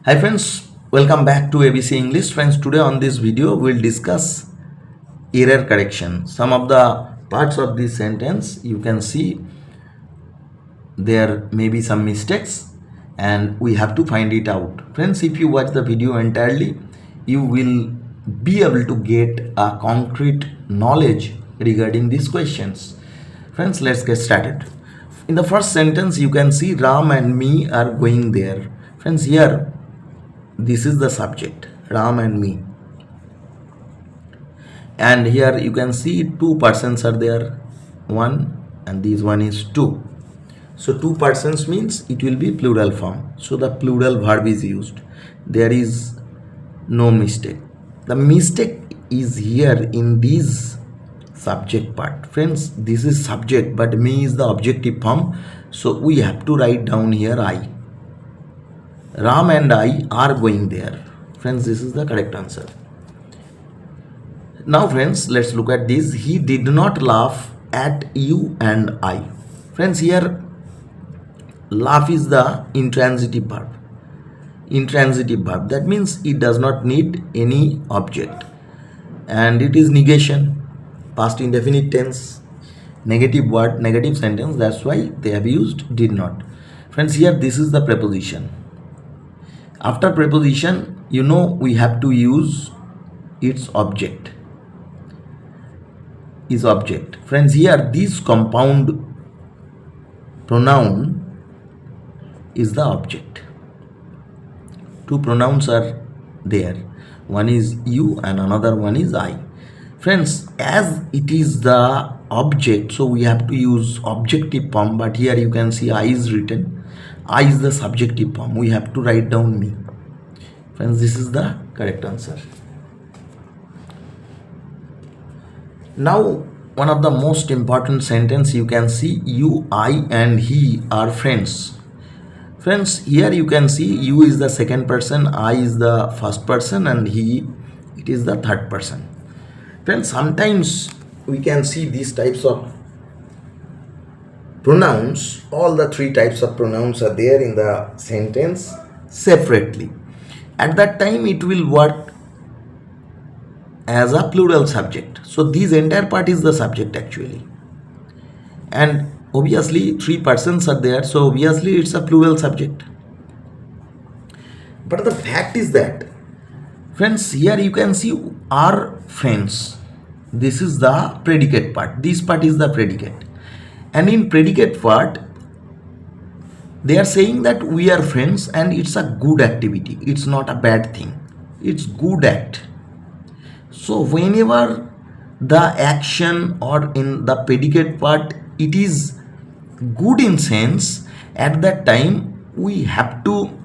Hi friends, welcome back to ABC English. Friends, today on this video we'll discuss error correction. Some of the parts of this sentence you can see there may be some mistakes and we have to find it out. Friends, if you watch the video entirely, you will be able to get a concrete knowledge regarding these questions. Friends, let's get started. In the first sentence you can see Ram and me are going there. Friends, here this is the subject, Ram and me, and here you can see two persons are there, one and this one is two. So two persons means it will be plural form, so the plural verb is used. There is no mistake. The mistake is here in this subject part. Friends, this is subject but me is the objective form, so we have to write down here I. Ram and I are going there. Friends, this is the correct answer. Now friends, let's look at this. He did not laugh at you and I. Friends, here laugh is the intransitive verb. Intransitive verb, that means it does not need any object, and it is negation, past indefinite tense, negative word, negative sentence. That's why they have used did not. Friends, here this is the preposition. After preposition, you know we have to use its object. Is object. Friends, here this compound pronoun is the object. Two pronouns are there. One is you and another one is I. Friends, as it is the object, so we have to use objective form, but here you can see I is written. I is the subjective form. We have to write down me. Friends, this is the correct answer. Now, one of the most important sentence you can see, you, I and he are friends. Friends, here you can see you is the second person, I is the first person and he, it is the third person. Friends, sometimes we can see these types of pronouns. All the three types of pronouns are there in the sentence separately. At that time it will work as a plural subject. So this entire part is the subject actually, and obviously three persons are there, so obviously it's a plural subject. But the fact is that, friends, here you can see are friends. This is the predicate part. This part is the predicate, and in predicate part they are saying that we are friends and it's a good activity. It's not a bad thing. It's good act. So whenever the action or in the predicate part it is good in sense, at that time we have to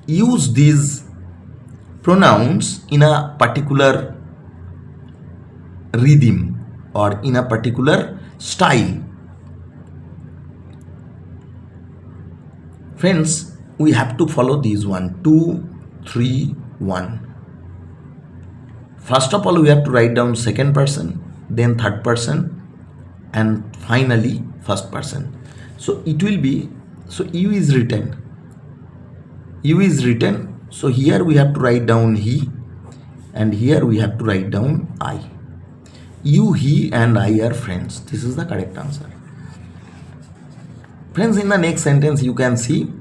use these pronouns in a particular rhythm or in a particular style. Friends, we have to follow these 1, 2, 3, 1. First of all, we have to write down second person, then third person, and finally first person. So it will be, so you is written. You is written. So here we have to write down he, and here we have to write down I. You, he, and I are friends. This is the correct answer. Friends, in the next sentence you can see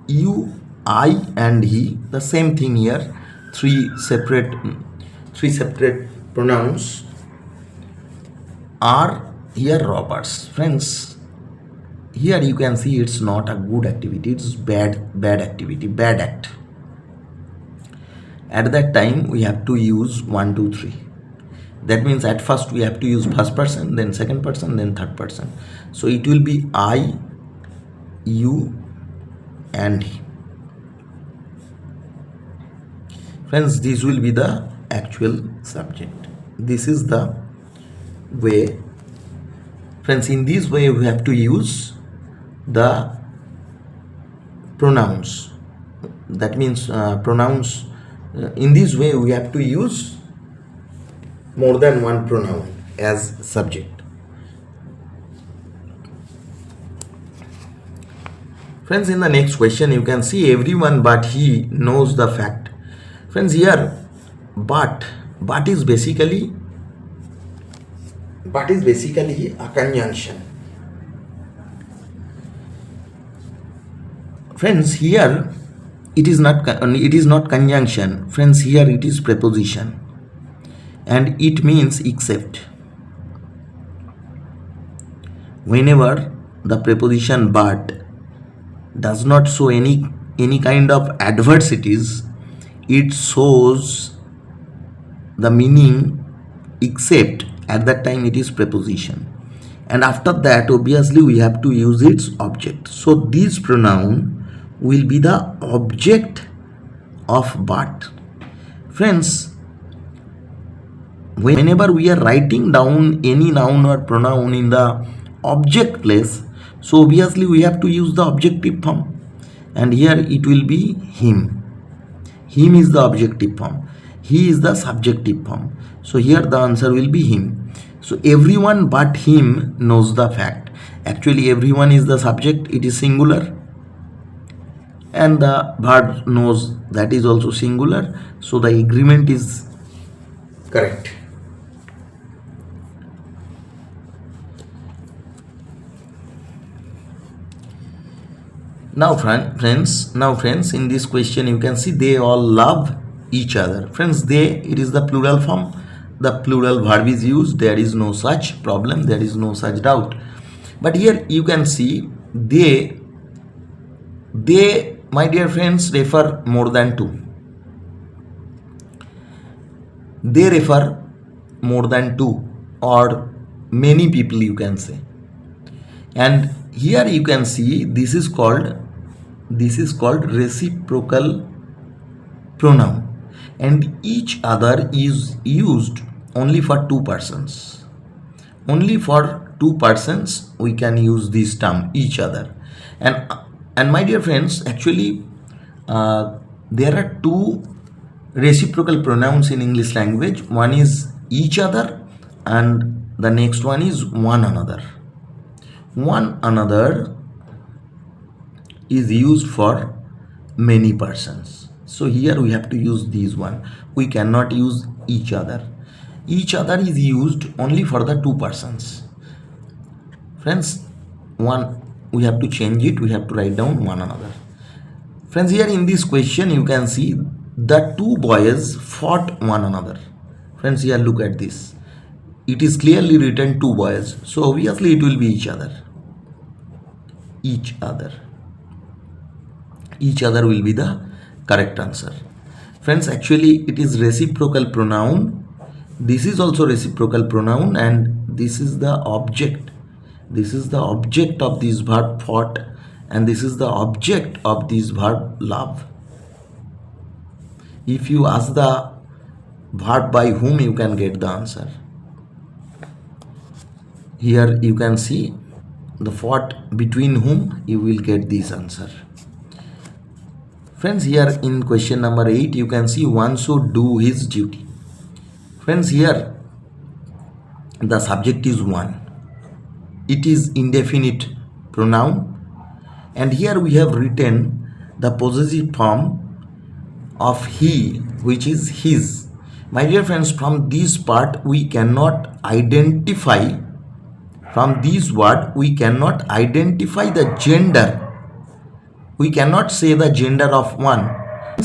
you, I, and he. The same thing here. Three separate pronouns are here robbers. Friends, here you can see it's not a good activity, it's bad activity, bad act. At that time we have to use 1, 2, 3. That means at first we have to use first person, then second person, then third person. So it will be I, you, and he. Friends, this will be the actual subject. This is the way. Friends, in this way we have to use the pronouns. That means pronouns, in this way we have to use more than one pronoun as subject. Friends, in the next question you can see everyone but he knows the fact. Friends, here but is basically a conjunction. Friends, here it is not conjunction. Friends, here it is preposition and it means except. Whenever the preposition but does not show any kind of adversities, it shows the meaning except. At that time it is preposition, and after that obviously we have to use its object. So this pronoun will be the object of but. Friends, whenever we are writing down any noun or pronoun in the object place, so obviously we have to use the objective form, and here it will be him. Him is the objective form, he is the subjective form, so here the answer will be him. So everyone but him knows the fact. Actually everyone is the subject, it is singular, and the verb knows, that is also singular, so the agreement is correct. Now friends, in this question you can see they all love each other. Friends, they, it is the plural form, the plural verb is used, there is no such problem, there is no such doubt. But here you can see they, my dear friends, refer more than two. They refer more than two or many people, you can say. And here you can see this is called reciprocal pronoun, and each other is used only for two persons. Only for two persons we can use this term each other. And my dear friends, actually there are two reciprocal pronouns in English language. One is each other and the next one is one another. One another is used for many persons, so here we have to use these one. We cannot use each other. Each other is used only for the two persons. Friends, one, we have to change it, we have to write down one another. Friends, here in this question you can see the two boys fought one another. Friends, here look at this, it is clearly written two boys, so obviously it will be each other. Each other will be the correct answer. Friends, actually it is reciprocal pronoun, this is also reciprocal pronoun, and this is the object. This is the object of this verb fought, and this is the object of this verb love. If you ask the verb by whom, you can get the answer. Here you can see the fought between whom, you will get this answer. Friends, here in question number 8 you can see one should do his duty. Friends, here the subject is one, it is indefinite pronoun, and here we have written the possessive form of he, which is his. My dear friends, from this part we cannot identify, from this word we cannot identify the gender. We cannot say the gender of one.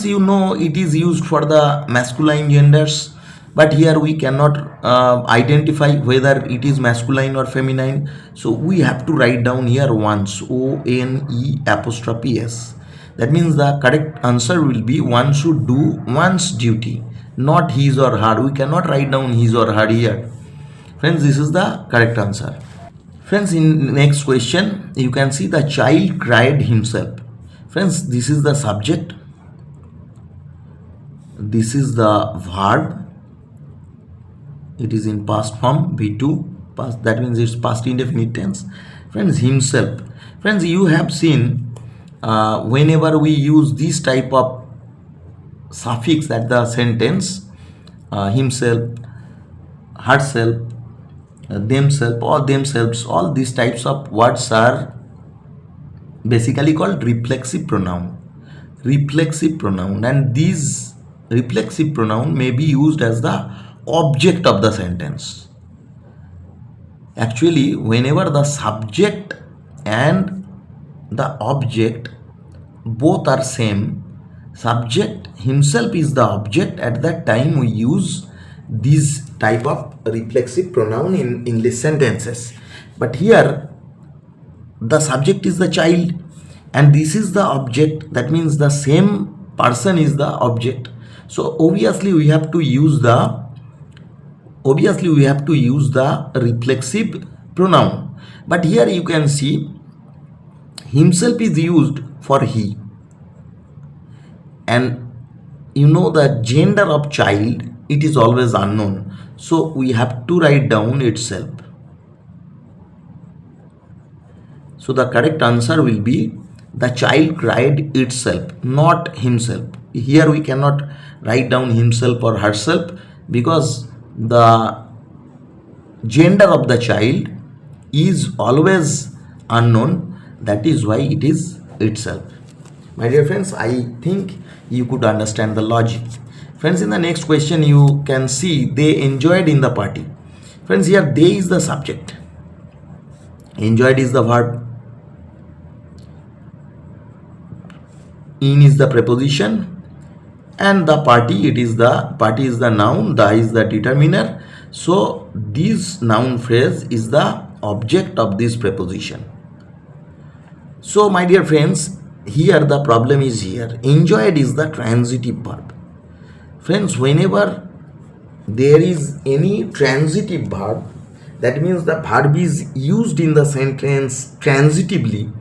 You know it is used for the masculine genders, but here we cannot identify whether it is masculine or feminine, so we have to write down here once, ONE''s. That means the correct answer will be one should do one's duty, not his or her. We cannot write down his or her here. Friends, this is the correct answer. Friends, in next question you can see the child cried himself. Friends, this is the subject, this is the verb, it is in past form V2 past, that means it's past indefinite tense. Friends, himself. Friends, you have seen whenever we use this type of suffix at the sentence, himself, herself, themselves, or themselves, all these types of words are basically called reflexive pronoun. Reflexive pronoun, and these reflexive pronoun may be used as the object of the sentence. Actually, whenever the subject and the object both are same, subject himself is the object, at that time we use this type of reflexive pronoun in English sentences. But here the subject is the child and this is the object, that means the same person is the object. So obviously we have to use the reflexive pronoun. But here you can see himself is used for he, and you know the gender of child, it is always unknown, so we have to write down itself. So the correct answer will be the child cried itself, not himself. Here we cannot write down himself or herself because the gender of the child is always unknown. That is why it is itself. My dear friends, I think you could understand the logic. Friends, in the next question you can see they enjoyed in the party. Friends, here they is the subject, enjoyed is the verb, in is the preposition, and the party, it is the party is the noun, the is the determiner. So this noun phrase is the object of this preposition. So my dear friends, here the problem is here, enjoyed is the transitive verb. Friends, whenever there is any transitive verb, that means the verb is used in the sentence transitively,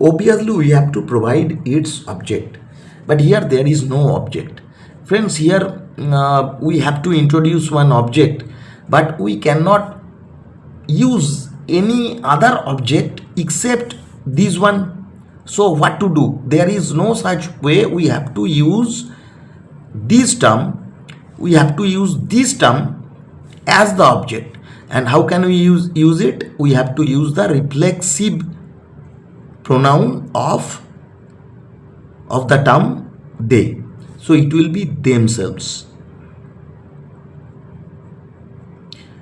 obviously we have to provide its object. But here there is no object. Friends, here we have to introduce one object, but we cannot use any other object except this one. So what to do? There is no such way. We have to use this term, we have to use this term as the object. And how can we use it? We have to use the reflexive pronoun of the term they. So it will be themselves.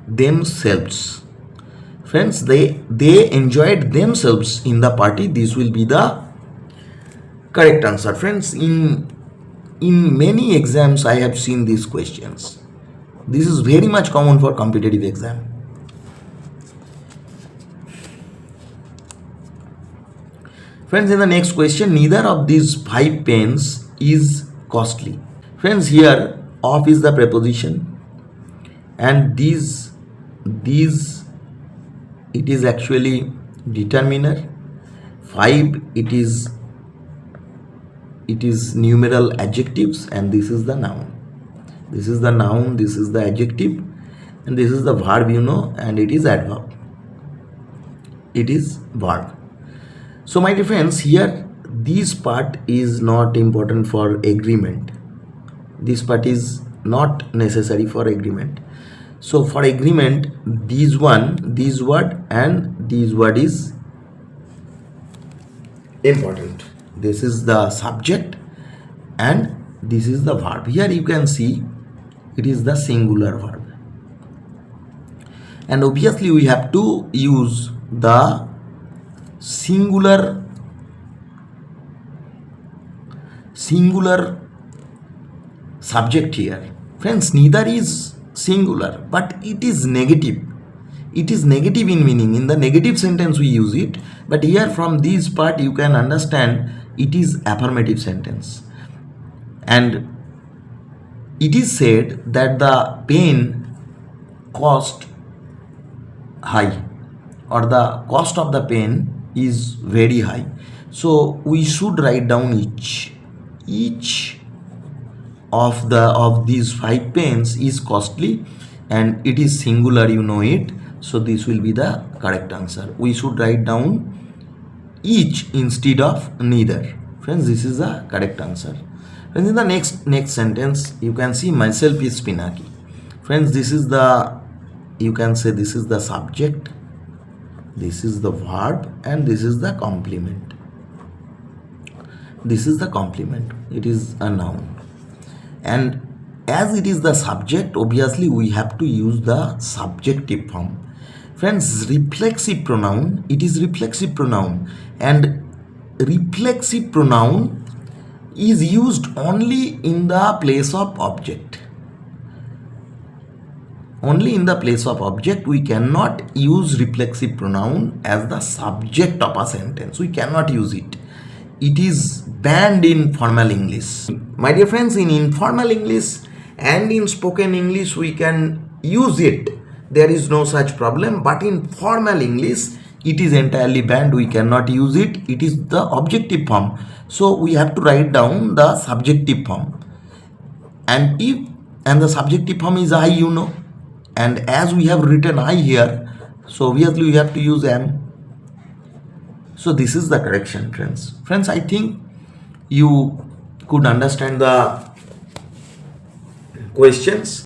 Themselves. Friends, they enjoyed themselves in the party. This will be the correct answer. Friends, in many exams I have seen these questions. This is very much common for competitive exam. Friends, in the next question, neither of these 5 pens is costly. Friends, here of is the preposition, and these it is actually determiner. 5 it is numeral adjectives, and this is the noun. This is the noun, this is the adjective, and this is the verb, you know, and it is adverb. It is verb. So my dear friends, here this part is not important for agreement. This part is not necessary for agreement. So for agreement, this word and this word is important. This is the subject and this is the verb. Here you can see it is the singular verb. And obviously we have to use the singular subject here. Friends, neither is singular, but it is negative. It is negative in meaning. In the negative sentence we use it, but here from this part you can understand it is affirmative sentence. And it is said that the pen cost high, or the cost of the pen is very high. So we should write down each of these 5 pens is costly, and it is singular, you know it. So this will be the correct answer. We should write down each instead of neither. Friends, this is the correct answer. Friends, in the next sentence you can see myself is Pinaki. Friends, this is the, you can say this is the subject, this is the verb, and this is the complement. this is the complement, it is a noun. And as it is the subject, obviously we have to use the subjective form. Friends, reflexive pronoun, it is reflexive pronoun, and reflexive pronoun is used only in the place of object. Only in the place of object. We cannot use reflexive pronoun as the subject of a sentence. We cannot use it. It is banned in formal English. My dear friends, in informal English and in spoken English we can use it. There is no such problem. But in formal English it is entirely banned. We cannot use it. It is the objective form. So we have to write down the subjective form. And the subjective form is I, you know. And as we have written I here, so obviously we have to use am. So this is the correction, friends. Friends, I think you could understand the questions.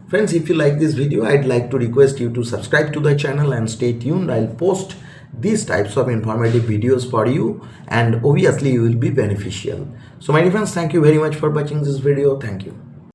Friends, if you like this video, I'd like to request you to subscribe to the channel and stay tuned. I'll post these types of informative videos for you, and obviously you will be beneficial. So my dear friends, thank you very much for watching this video. Thank you.